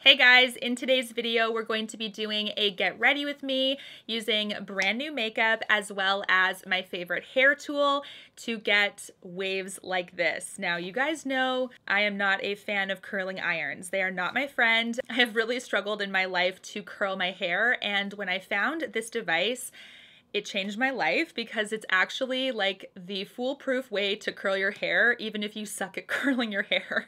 Hey guys, in today's video we're going to be doing a get ready with me using brand new makeup as well as my favorite hair tool to get waves like this. Now you guys know I am not a fan of curling irons. They are not my friend. I have really struggled in my life to curl my hair, and when I found this device, it changed my life because it's actually like the foolproof way to curl your hair even if you suck at curling your hair.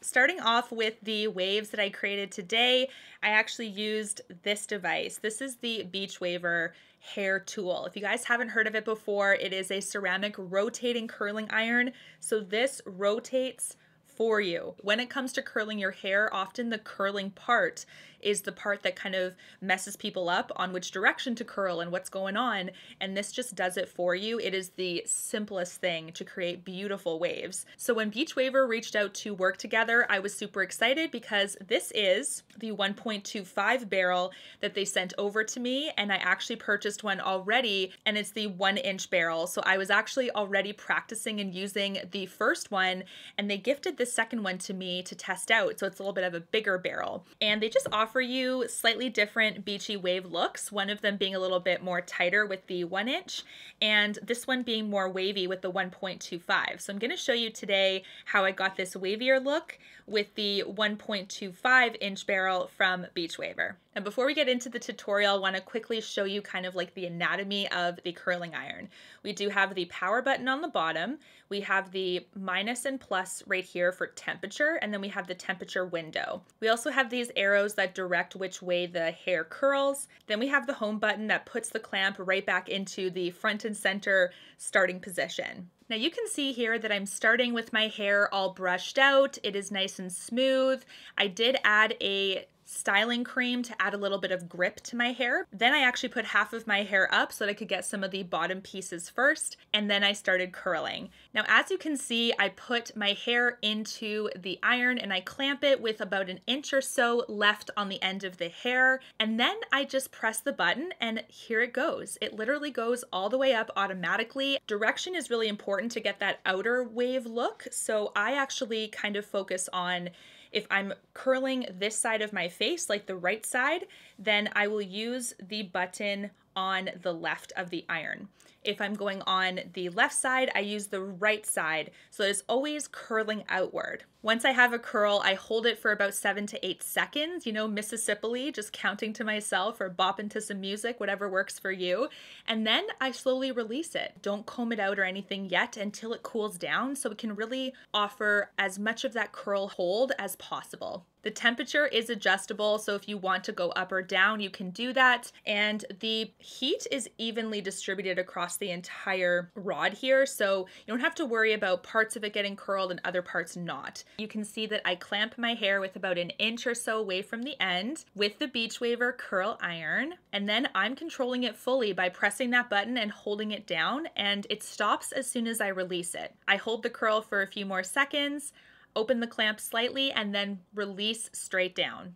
Starting off with the waves that I created today, I actually used this device. This is the Beachwaver hair tool. If you guys haven't heard of it before, it is a ceramic rotating curling iron. So this rotates for you. When it comes to curling your hair, often the curling part is the part that kind of messes people up on which direction to curl and what's going on, and this just does it for you. It is the simplest thing to create beautiful waves. So when Beachwaver reached out to work together, I was super excited because this is the 1.25 barrel that they sent over to me, and I actually purchased one already, and it's the 1-inch barrel. So I was actually already practicing and using the first one, and they gifted the second one to me to test out. So it's a little bit of a bigger barrel, and they just offer you slightly different beachy wave looks, one of them being a little bit more tighter with the 1-inch and this one being more wavy with the 1.25. So I'm going to show you today how I got this wavier look with the 1.25-inch barrel from Beachwaver. And before we get into the tutorial, I want to quickly show you kind of like the anatomy of the curling iron. We do have the power button on the bottom. We have the minus and plus right here for temperature, and then we have the temperature window. We also have these arrows that direct which way the hair curls. Then we have the home button that puts the clamp right back into the front and center starting position. Now you can see here that I'm starting with my hair all brushed out. It is nice and smooth. I did add a styling cream to add a little bit of grip to my hair. Then I actually put half of my hair up so that I could get some of the bottom pieces first, and then I started curling. Now as you can see, I put my hair into the iron and I clamp it with about 1 inch or so left on the end of the hair, and then I just press the button and here it goes. It literally goes all the way up automatically. Direction is really important to get that outer wave look, so I actually kind of focus on if I'm curling this side of my face, like the right side, then I will use the button on the left of the iron. If I'm going on the left side, I use the right side, so it's always curling outward. Once I have a curl, I hold it for about 7 to 8 seconds, you know, Mississippi, just counting to myself or bopping to some music, whatever works for you. And then I slowly release it. Don't comb it out or anything yet until it cools down so it can really offer as much of that curl hold as possible. The temperature is adjustable, so if you want to go up or down, you can do that. And the heat is evenly distributed across the entire rod here, so you don't have to worry about parts of it getting curled and other parts not. You can see that I clamp my hair with about 1 inch or so away from the end with the Beachwaver curl iron, and then I'm controlling it fully by pressing that button and holding it down, and it stops as soon as I release it. I hold the curl for a few more seconds, open the clamp slightly, and then release straight down.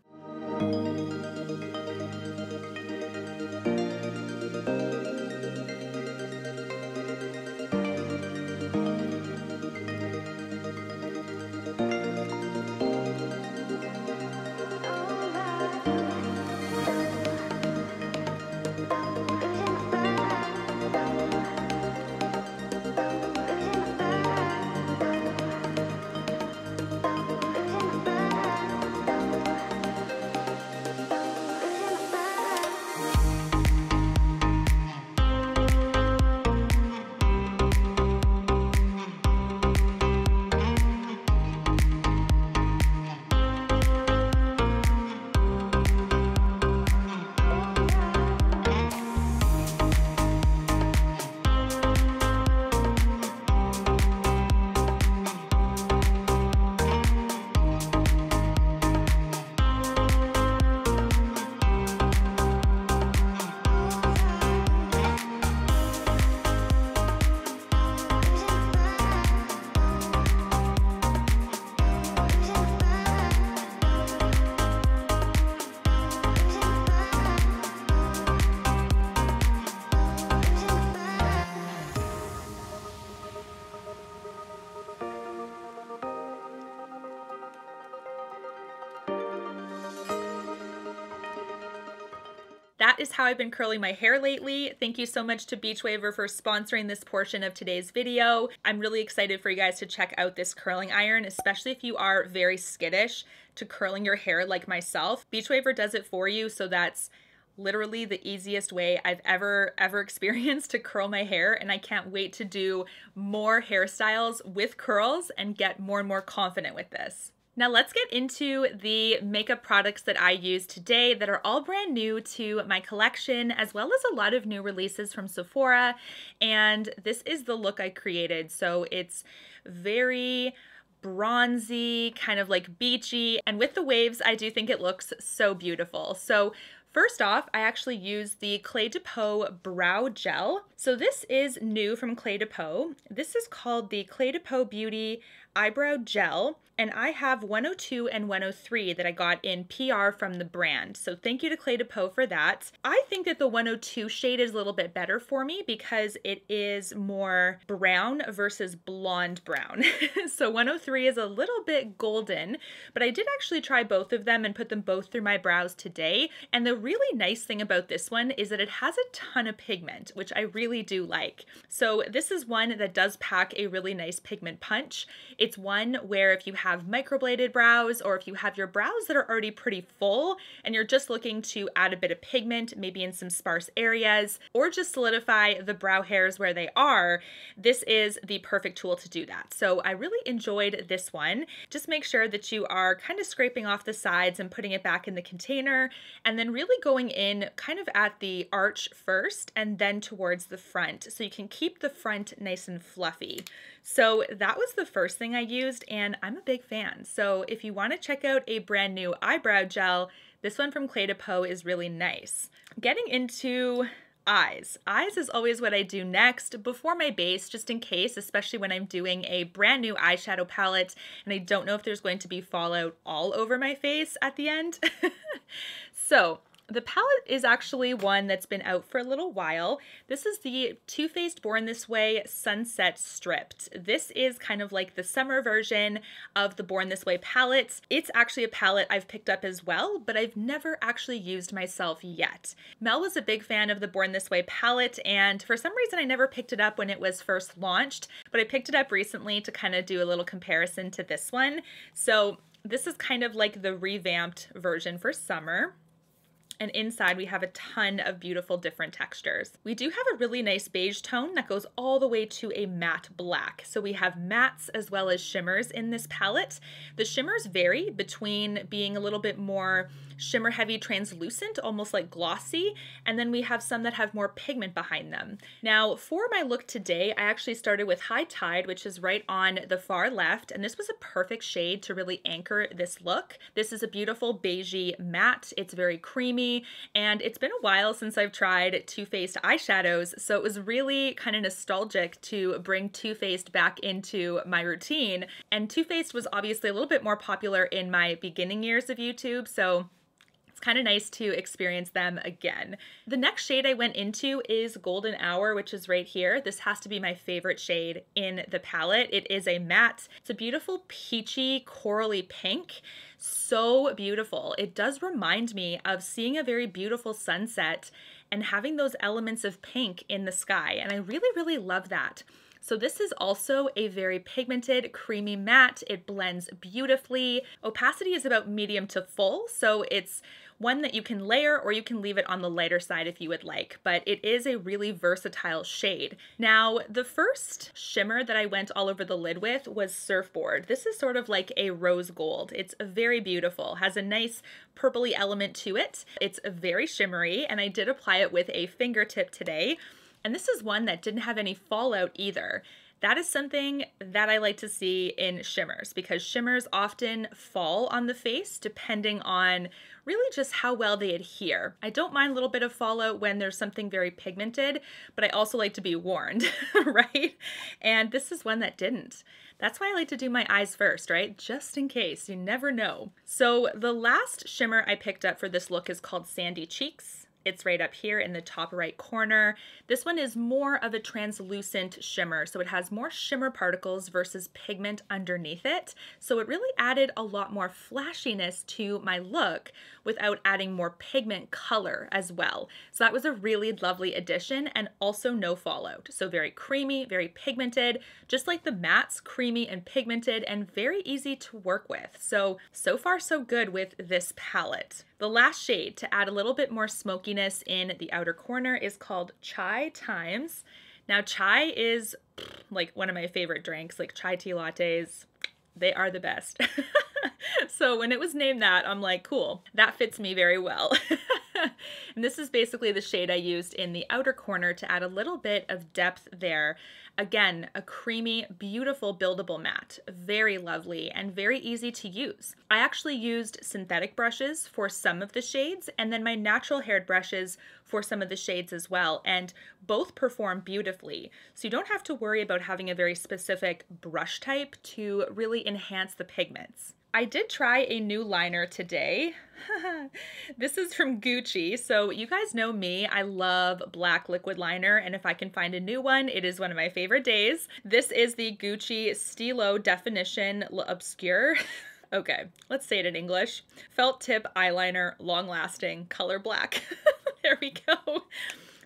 that is how I've been curling my hair lately. Thank you so much to Beachwaver for sponsoring this portion of today's video. I'm really excited for you guys to check out this curling iron, especially if you are very skittish to curling your hair like myself. Beachwaver does it for you, so that's literally the easiest way I've ever experienced to curl my hair, and I can't wait to do more hairstyles with curls and get more and more confident with this. Now let's get into the makeup products that I use today that are all brand new to my collection, as well as a lot of new releases from Sephora. And this is the look I created. So it's very bronzy, kind of like beachy, and with the waves, I do think it looks so beautiful. So first off, I actually used the Clé de Peau Brow Gel. So this is new from Clé de Peau. This is called the Clé de Peau Beauty Eyebrow Gel, and I have 102 and 103 that I got in PR from the brand. So thank you to Clé de Peau for that. I think that the 102 shade is a little bit better for me because it is more brown versus blonde brown. So 103 is a little bit golden, but I did actually try both of them and put them both through my brows today. And the really nice thing about this one is that it has a ton of pigment, which I really do like. So this is one that does pack a really nice pigment punch. It's one where if you have microbladed brows, or if you have your brows that are already pretty full and you're just looking to add a bit of pigment, maybe in some sparse areas, or just solidify the brow hairs where they are, this is the perfect tool to do that. So I really enjoyed this one. Just make sure that you are kind of scraping off the sides and putting it back in the container, and then really going in kind of at the arch first and then towards the front, so you can keep the front nice and fluffy. So that was the first thing I used, and I'm a big fan. So if you want to check out a brand new eyebrow gel, this one from Clé de Peau is really nice. Getting into eyes. Eyes is always what I do next before my base, just in case, especially when I'm doing a brand new eyeshadow palette and I don't know if there's going to be fallout all over my face at the end. So the palette is actually one that's been out for a little while. This is the Too Faced Born This Way Sunset Stripped. This is kind of like the summer version of the Born This Way palette. It's actually a palette I've picked up as well, but I've never actually used myself yet. Mel was a big fan of the Born This Way palette, and for some reason I never picked it up when it was first launched, but I picked it up recently to kind of do a little comparison to this one. So this is kind of like the revamped version for summer. And inside we have a ton of beautiful different textures. We do have a really nice beige tone that goes all the way to a matte black. So we have mattes as well as shimmers in this palette. The shimmers vary between being a little bit more shimmer heavy translucent, almost like glossy, and then we have some that have more pigment behind them. Now for my look today, I actually started with High Tide, which is right on the far left, and this was a perfect shade to really anchor this look. This is a beautiful beigey matte. It's very creamy, and it's been a while since I've tried Too Faced eyeshadows, so it was really kind of nostalgic to bring Too Faced back into my routine. And Too Faced was obviously a little bit more popular in my beginning years of YouTube, so kind of nice to experience them again. The next shade I went into is Golden Hour, which is right here. This has to be my favorite shade in the palette. It is a matte. It's a beautiful peachy corally pink. So beautiful. It does remind me of seeing a very beautiful sunset and having those elements of pink in the sky, and I really, really love that. So this is also a very pigmented, creamy matte. It blends beautifully. Opacity is about medium to full, so it's one that you can layer or you can leave it on the lighter side if you would like, but it is a really versatile shade. Now, the first shimmer that I went all over the lid with was Surfboard. This is sort of like a rose gold. It's very beautiful, has a nice purpley element to it. It's very shimmery, and I did apply it with a fingertip today. And this is one that didn't have any fallout either. That is something that I like to see in shimmers, because shimmers often fall on the face depending on really just how well they adhere. I don't mind a little bit of fallout when there's something very pigmented, but I also like to be warned, right? And this is one that didn't. That's why I like to do my eyes first, right? Just in case, you never know. So the last shimmer I picked up for this look is called Sandy Cheeks. It's right up here in the top right corner. This one is more of a translucent shimmer, so it has more shimmer particles versus pigment underneath it. So it really added a lot more flashiness to my look without adding more pigment color as well. So that was a really lovely addition, and also no fallout. So very creamy, very pigmented, just like the mattes, creamy and pigmented, and very easy to work with. So far so good with this palette. The last shade to add a little bit more smokiness in the outer corner is called Chai Times. Now chai is like one of my favorite drinks, like chai tea lattes. They are the best. So when it was named that, I'm like, cool, that fits me very well. And this is basically the shade I used in the outer corner to add a little bit of depth there. Again, a creamy, beautiful buildable matte, very lovely and very easy to use. I actually used synthetic brushes for some of the shades and then my natural haired brushes for some of the shades as well, and both perform beautifully. So you don't have to worry about having a very specific brush type to really enhance the pigments. I did try a new liner today. This is from Gucci. So you guys know me, I love black liquid liner, and if I can find a new one, it is one of my favorite days. This is the Gucci Stylo Definition Obscure. Okay, let's say it in English. Felt tip eyeliner, long lasting, color black. There we go.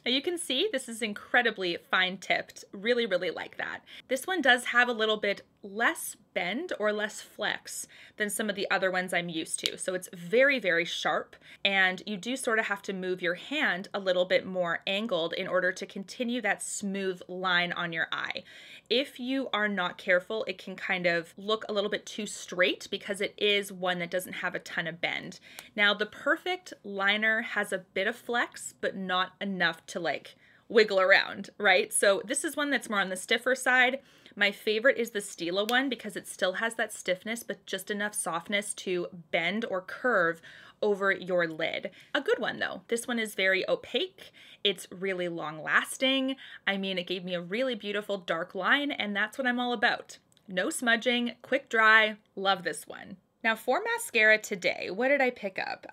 Now you can see this is incredibly fine tipped. Really, really like that. This one does have a little bit less bend or less flex than some of the other ones I'm used to. So it's very, very sharp, and you do sort of have to move your hand a little bit more angled in order to continue that smooth line on your eye. If you are not careful, it can kind of look a little bit too straight because it is one that doesn't have a ton of bend. Now the Perfect liner has a bit of flex, but not enough to like wiggle around, right? So this is one that's more on the stiffer side. My favorite is the Stylo one because it still has that stiffness, but just enough softness to bend or curve over your lid. A good one though. This one is very opaque. It's really long lasting. I mean, it gave me a really beautiful dark line, and that's what I'm all about. No smudging, quick dry, love this one. Now for mascara today, what did I pick up?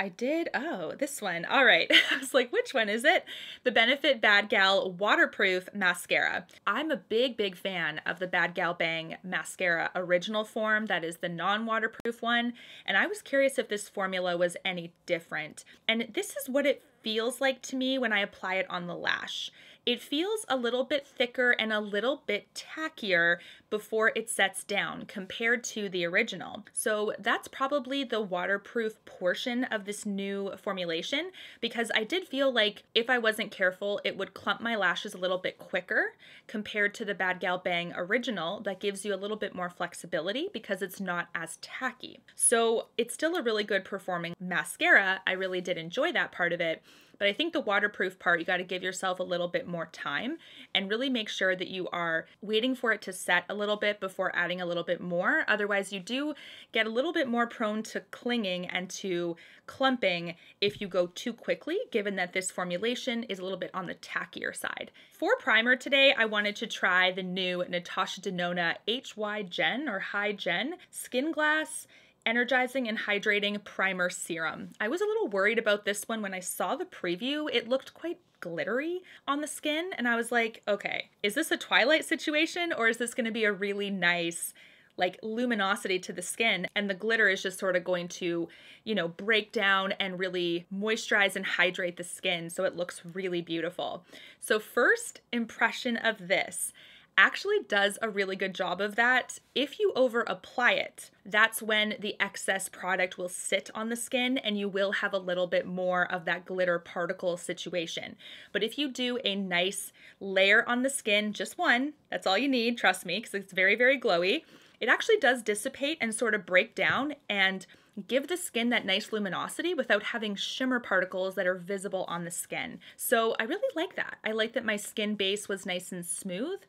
Oh, this one. All right. I was like, which one is it? The Benefit Bad Gal Waterproof Mascara. I'm a big, big fan of the Bad Gal Bang Mascara original form. That is the non-waterproof one. And I was curious if this formula was any different. And this is what it feels like to me when I apply it on the lash. It feels a little bit thicker and a little bit tackier before it sets down compared to the original. So that's probably the waterproof portion of this new formulation, because I did feel like if I wasn't careful, it would clump my lashes a little bit quicker compared to the Bad Gal Bang original that gives you a little bit more flexibility because it's not as tacky. So it's still a really good performing mascara. I really did enjoy that part of it. But I think the waterproof part, you got to give yourself a little bit more time and really make sure that you are waiting for it to set a little bit before adding a little bit more. Otherwise, you do get a little bit more prone to clinging and to clumping if you go too quickly, given that this formulation is a little bit on the tackier side. For primer today, I wanted to try the new Natasha Denona HY Gen or High Gen Skinglass Energizing and Hydrating Primer Serum. I was a little worried about this one when I saw the preview. It looked quite glittery on the skin, and I was like, okay, is this a Twilight situation, or is this going to be a really nice like luminosity to the skin, and the glitter is just sort of going to, you know, break down and really moisturize and hydrate the skin so it looks really beautiful. So first impression of this actually does a really good job of that. If you over apply it, that's when the excess product will sit on the skin and you will have a little bit more of that glitter particle situation. But if you do a nice layer on the skin, just one, that's all you need, trust me, because it's very, very glowy, it actually does dissipate and sort of break down and give the skin that nice luminosity without having shimmer particles that are visible on the skin. So I really like that. I like that my skin base was nice and smooth,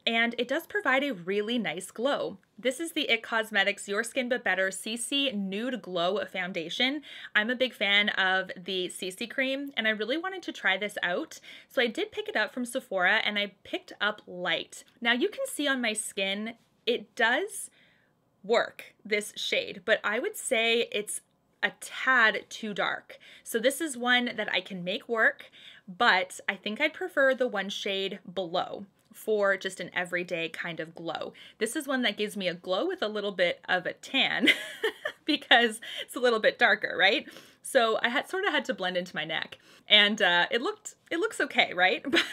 and it does provide a really nice glow. This is the IT Cosmetics Your Skin But Better CC Nude Glow Foundation. I'm a big fan of the CC cream, and I really wanted to try this out. So I did pick it up from Sephora, and I picked up Light. Now you can see on my skin, it does work, this shade, but I would say it's a tad too dark. So this is one that I can make work, but I think I'd prefer the one shade below for just an everyday kind of glow. This is one that gives me a glow with a little bit of a tan because it's a little bit darker, right? So I sort of had to blend into my neck, and it looks okay, right? But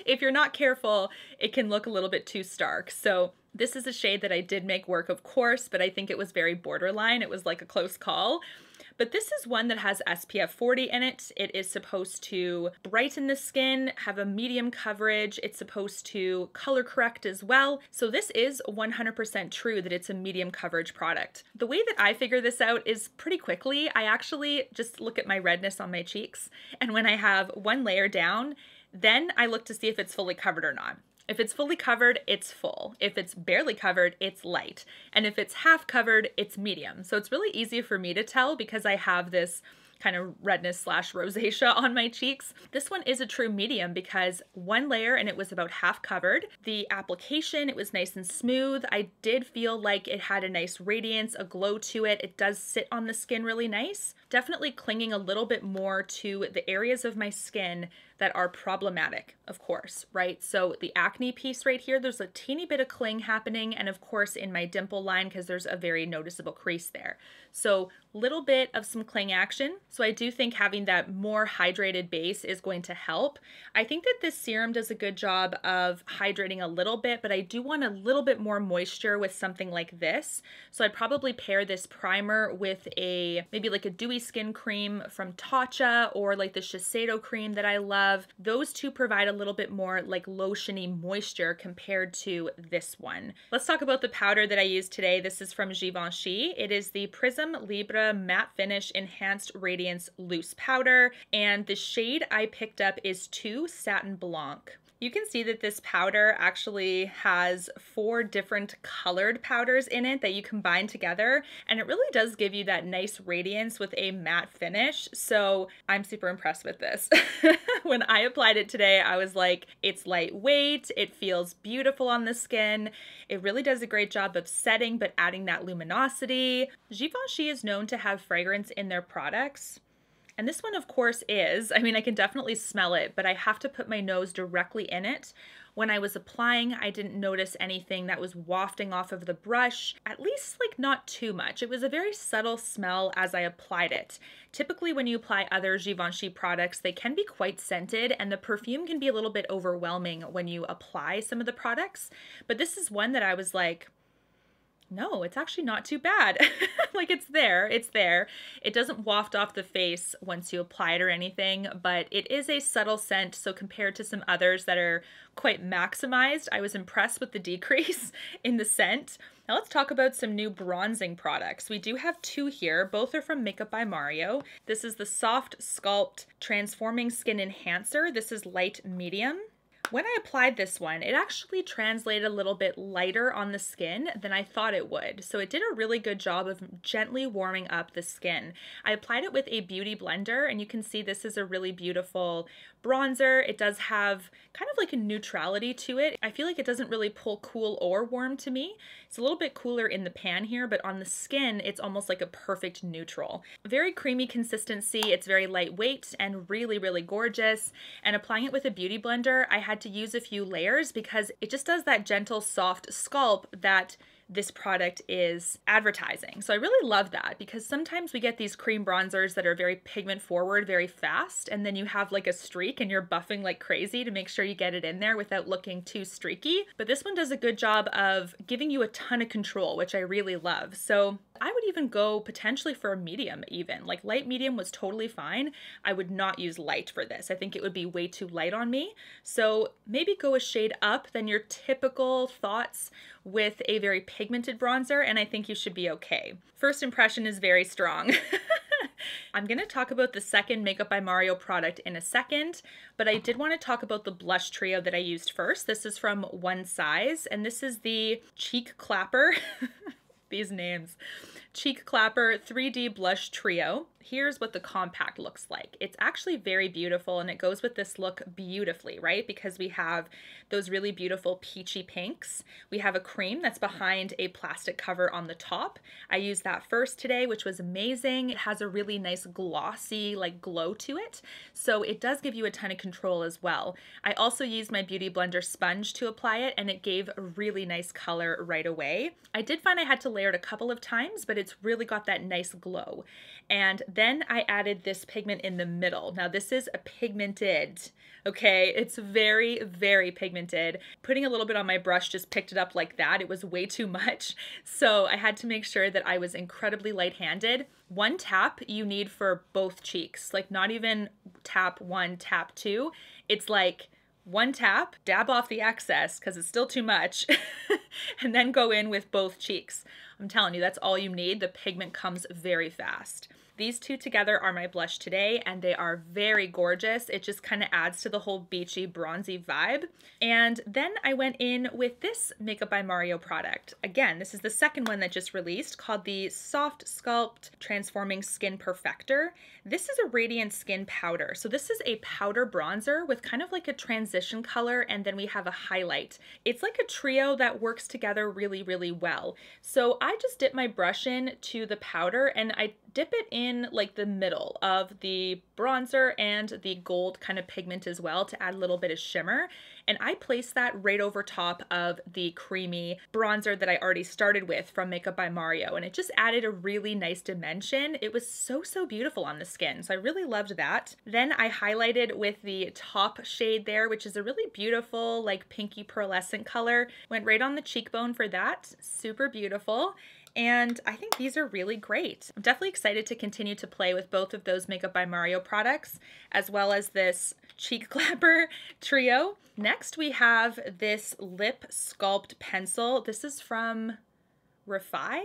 if you're not careful, it can look a little bit too stark. So this is a shade that I did make work, of course, but I think it was very borderline. It was like a close call. But this is one that has SPF 40 in it. It is supposed to brighten the skin, have a medium coverage. It's supposed to color correct as well. So this is 100% true that it's a medium coverage product. The way that I figure this out is pretty quickly. I actually just look at my redness on my cheeks, and when I have one layer down, then I look to see if it's fully covered or not. If it's fully covered, it's full. If it's barely covered, it's light. And if it's half covered, it's medium. So it's really easy for me to tell because I have this kind of redness / rosacea on my cheeks. This one is a true medium because one layer and it was about half covered. The application, it was nice and smooth. I did feel like it had a nice radiance, a glow to it. It does sit on the skin really nice. Definitely clinging a little bit more to the areas of my skin that are problematic, of course, right? So the acne piece right here, there's a teeny bit of cling happening, and of course in my dimple line because there's a very noticeable crease there. So little bit of some cling action. So I do think having that more hydrated base is going to help. I think that this serum does a good job of hydrating a little bit, but I do want a little bit more moisture with something like this. So I'd probably pair this primer with maybe like a dewy skin cream from Tatcha, or like the Shiseido cream that I love. Those two provide a little bit more like lotiony moisture compared to this one. Let's talk about the powder that I used today. This is from Givenchy. It is the Prisme Libre Matte Finish Enhanced Radiance Loose Powder, and the shade I picked up is 2 Satin Blanc. You can see that this powder actually has 4 different colored powders in it that you combine together, and it really does give you that nice radiance with a matte finish. So I'm super impressed with this. When I applied it today, I was like, it's lightweight, it feels beautiful on the skin. It really does a great job of setting, but adding that luminosity. Givenchy is known to have fragrance in their products. And this one, of course, is. I mean, I can definitely smell it, but I have to put my nose directly in it. When I was applying, I didn't notice anything that was wafting off of the brush, at least like not too much. It was a very subtle smell as I applied it. Typically, when you apply other Givenchy products, they can be quite scented, and the perfume can be a little bit overwhelming when you apply some of the products. But this is one that I was like, no, it's actually not too bad. Like it's there. It doesn't waft off the face once you apply it or anything, but it is a subtle scent. So compared to some others that are quite maximized, I was impressed with the decrease in the scent. Now let's talk about some new bronzing products. We do have 2 here. Both are from Makeup by Mario. This is the SoftSculpt Transforming Skin Enhancer. This is light medium. When I applied this one, it actually translated a little bit lighter on the skin than I thought it would. So it did a really good job of gently warming up the skin. I applied it with a beauty blender, and you can see this is a really beautiful bronzer. It does have kind of like a neutrality to it. I feel like it doesn't really pull cool or warm to me. It's a little bit cooler in the pan here, but on the skin, it's almost like a perfect neutral. Very creamy consistency. It's very lightweight and really, really gorgeous. And applying it with a beauty blender, I had to use a few layers because it just does that gentle, soft sculpt that this product is advertising. So I really love that because sometimes we get these cream bronzers that are very pigment forward, very fast, and then you have like a streak and you're buffing like crazy to make sure you get it in there without looking too streaky. But this one does a good job of giving you a ton of control, which I really love. So I would even go potentially for a medium even. Like light medium was totally fine. I would not use light for this. I think it would be way too light on me. So maybe go a shade up than your typical thoughts with a very pigmented bronzer, and I think you should be okay. First impression is very strong. I'm going to talk about the second Makeup by Mario product in a second, but I did want to talk about the blush trio that I used first. This is from One Size, and this is the Cheek Clapper. These names. Cheek Clapper 3D Blush Trio. here's what the compact looks like. It's actually very beautiful, and it goes with this look beautifully, right? Because we have those really beautiful peachy pinks. We have a cream that's behind a plastic cover on the top. I used that first today, which was amazing. It has a really nice glossy like glow to it, so it does give you a ton of control as well. I also used my Beauty Blender sponge to apply it, and it gave a really nice color right away. I did find I had to layer it a couple of times, but it's really got that nice glow. And then I added this pigment in the middle. Now this is a pigmented, okay? It's very, very pigmented. Putting a little bit on my brush just picked it up like that. It was way too much. So I had to make sure that I was incredibly light-handed. One tap you need for both cheeks, like not even tap one, tap two. It's like one tap, dab off the excess because it's still too much, and then go in with both cheeks. I'm telling you, that's all you need. The pigment comes very fast. These two together are my blush today, and they are very gorgeous. It just kind of adds to the whole beachy, bronzy vibe. And then I went in with this Makeup by Mario product. Again, this is the second one that just released, called the SoftSculpt Transforming Skin Perfector. This is a radiant skin powder. So this is a powder bronzer with kind of like a transition color, and then we have a highlight. It's like a trio that works together really, really well. So I just dip my brush in to the powder, and I dip it in like the middle of the bronzer and the gold kind of pigment as well to add a little bit of shimmer. And I place that right over top of the creamy bronzer that I already started with from Makeup by Mario. And it just added a really nice dimension. It was so, so beautiful on the skin. So I really loved that. Then I highlighted with the top shade there, which is a really beautiful, like pinky pearlescent color. Went right on the cheekbone for that. Super beautiful. And I think these are really great. I'm definitely excited to continue to play with both of those Makeup by Mario products, as well as this cheek clapper trio. Next, we have this lip sculpt pencil. This is from REFY?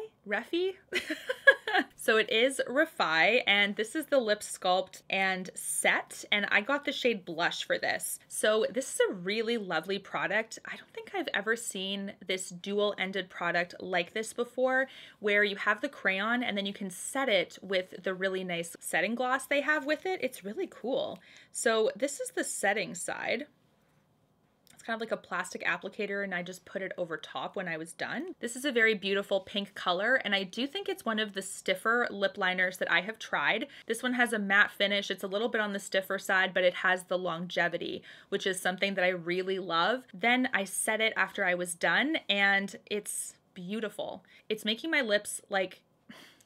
So it is REFY, and this is the lip sculpt and set, and I got the shade Blush for this. So this is a really lovely product. I don't think I've ever seen this dual-ended product like this before, where you have the crayon and then you can set it with the really nice setting gloss they have with it. It's really cool. So this is the setting side. It's kind of like a plastic applicator, and I just put it over top when I was done. This is a very beautiful pink color, and I do think it's one of the stiffer lip liners that I have tried. This one has a matte finish. It's a little bit on the stiffer side, but it has the longevity, which is something that I really love. Then I set it after I was done, and it's beautiful. It's making my lips like,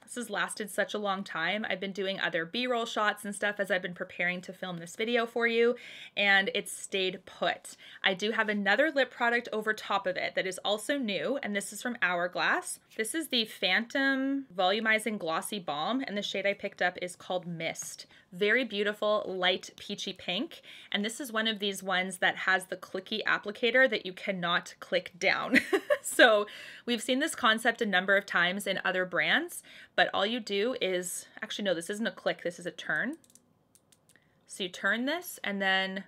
this has lasted such a long time. I've been doing other B-roll shots and stuff as I've been preparing to film this video for you, and it's stayed put. I do have another lip product over top of it that is also new, and this is from Hourglass. This is the Phantom Volumizing Glossy Balm, and the shade I picked up is called Mist. Very beautiful, light peachy pink, and this is one of these ones that has the clicky applicator that you cannot click down. So we've seen this concept a number of times in other brands, but all you do is, actually no, this isn't a click, this is a turn. So you turn this and then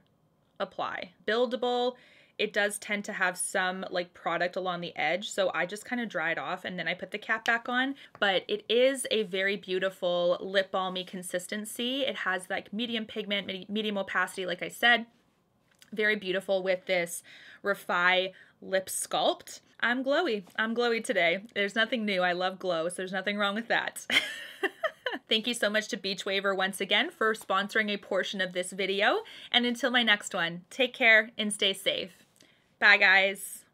apply. Buildable. It does tend to have some like product along the edge, so I just kind of dry it off and then I put the cap back on. But it is a very beautiful lip balmy consistency. It has like medium pigment, medium opacity, like I said. Very beautiful with this REFY lip sculpt. I'm glowy. I'm glowy today. There's nothing new. I love glow, so there's nothing wrong with that. Thank you so much to Beachwaver once again for sponsoring a portion of this video. And until my next one, take care and stay safe. Bye, guys.